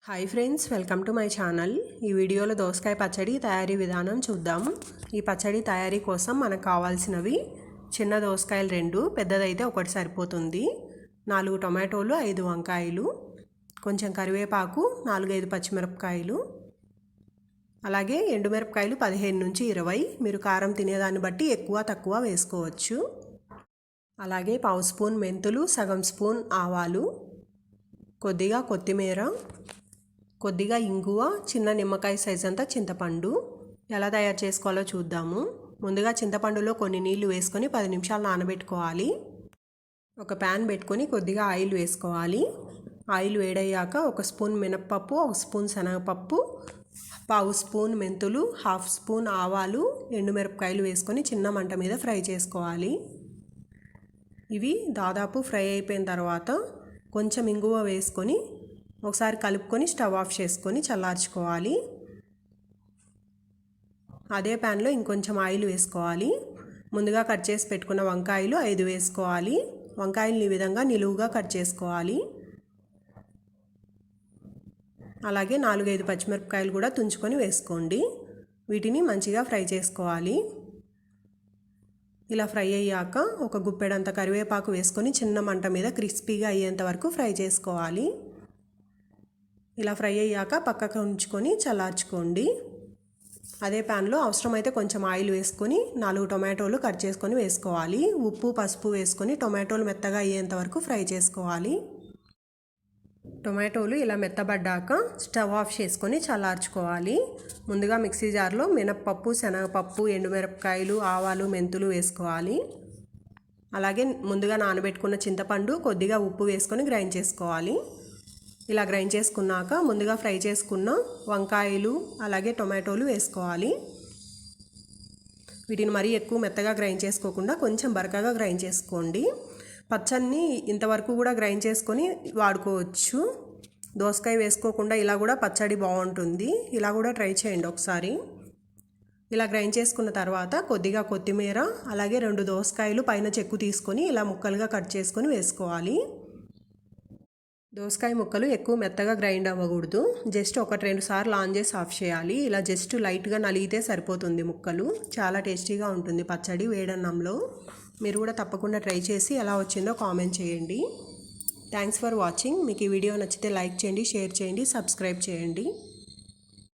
Hi friends, welcome to my channel. ఈ వీడియోలో దోసకాయ పచ్చడి తయారీ విధానం చూద్దాం. ఈ పచ్చడి తయారీ కోసం మనకు కావాల్సినవి చిన్న దోసకాయలు 2, పెద్దదైతే 1 సరిపోతుంది, 4 టొమాటోలు, 5 వంకాయలు, కొంచెం కరివేపాకు, 4-5 పచ్చిమిరపకాయలు, అలాగే ఎండుమిరపకాయలు 15 నుంచి 20. మీరు కారం తినేదాన్ని బట్టి ఎక్కువ తక్కువ వేసుకోవచ్చు. అలాగే 1/2 స్పూన్ మెంతులు, సగం స్పూన్ ఆవాలు, కొద్దిగా కొత్తిమీర, కొద్దిగా ఇంగువ, చిన్న నిమ్మకాయ సైజ్ అంతా చింతపండు. ఎలా తయారు చేసుకోవాలో చూద్దాము. ముందుగా చింతపండులో కొన్ని నీళ్లు వేసుకొని 10 నిమిషాలు నానబెట్టుకోవాలి. ఒక ప్యాన్ పెట్టుకొని కొద్దిగా ఆయిల్ వేసుకోవాలి. ఆయిల్ వేడయ్యాక 1 స్పూన్ మినప్పప్పు, 1 స్పూన్ శనగపప్పు, 1/2 స్పూన్ మెంతులు, 1/2 స్పూన్ ఆవాలు, ఎండుమిరపకాయలు వేసుకొని చిన్న మంట మీద ఫ్రై చేసుకోవాలి. ఇవి దాదాపు ఫ్రై అయిపోయిన తర్వాత కొంచెం ఇంగువ వేసుకొని ఒకసారి కలుపుకొని స్టవ్ ఆఫ్ చేసుకొని చల్లార్చుకోవాలి. అదే ప్యాన్లో ఇంకొంచెం ఆయిల్ వేసుకోవాలి. ముందుగా కట్ చేసి పెట్టుకున్న వంకాయలు 5 వేసుకోవాలి. వంకాయలని ఈ విధంగా నిలువుగా కట్ చేసుకోవాలి. అలాగే 4-5 పచ్చిమిరపకాయలు కూడా తుంచుకొని వేసుకోండి. వీటిని మంచిగా ఫ్రై చేసుకోవాలి. ఇలా ఫ్రై అయ్యాక ఒక గుప్పెడంత కరివేపాకు వేసుకొని చిన్న మంట మీద క్రిస్పీగా అయ్యేంత వరకు ఫ్రై చేసుకోవాలి. ఇలా ఫ్రై అయ్యాక పక్కకు ఉంచుకొని చల్లార్చుకోండి. అదే ప్యాన్లో అవసరమైతే కొంచెం ఆయిల్ వేసుకొని 4 టొమాటోలు కట్ చేసుకొని వేసుకోవాలి. ఉప్పు, పసుపు వేసుకొని టొమాటోలు మెత్తగా అయ్యేంత వరకు ఫ్రై చేసుకోవాలి. టొమాటోలు ఇలా మెత్తబడ్డాక స్టవ్ ఆఫ్ చేసుకొని చల్లార్చుకోవాలి. ముందుగా మిక్సీ జార్లో మినప్పప్పు, శనగపప్పు, ఎండుమిరపకాయలు, ఆవాలు, మెంతులు వేసుకోవాలి. అలాగే ముందుగా నానబెట్టుకున్న చింతపండు, కొద్దిగా ఉప్పు వేసుకొని గ్రైండ్ చేసుకోవాలి. ఇలా గ్రైండ్ చేసుకున్నాక ముందుగా ఫ్రై చేసుకున్న వంకాయలు అలాగే టొమాటోలు వేసుకోవాలి. వీటిని మరీ ఎక్కువ మెత్తగా గ్రైండ్ చేసుకోకుండా కొంచెం బరకగా గ్రైండ్ చేసుకోండి. పచ్చడిని ఇంతవరకు కూడా గ్రైండ్ చేసుకొని వాడుకోవచ్చు. దోసకాయ వేసుకోకుండా ఇలా కూడా పచ్చడి బాగుంటుంది. ఇలా కూడా ట్రై చేయండి ఒకసారి. ఇలా గ్రైండ్ చేసుకున్న తర్వాత కొద్దిగా కొత్తిమీర, అలాగే 2 దోసకాయలు పైన చెక్కు తీసుకొని ఇలా ముక్కలుగా కట్ చేసుకొని వేసుకోవాలి. దోసకాయ ముక్కలు ఎక్కువ మెత్తగా గ్రైండ్ అవ్వకూడదు. జస్ట్ 1-2 సార్లు ఆన్ చేసి ఆఫ్ చేయాలి. ఇలా జస్ట్ లైట్గా నలిగితే సరిపోతుంది ముక్కలు. చాలా టేస్టీగా ఉంటుంది పచ్చడి వేడన్నంలో. మీరు కూడా తప్పకుండా ట్రై చేసి ఎలా వచ్చిందో కామెంట్ చేయండి. Thanks for watching. మీకు ఈ వీడియో నచ్చితే లైక్ చేయండి, షేర్ చేయండి, సబ్స్క్రైబ్ చేయండి.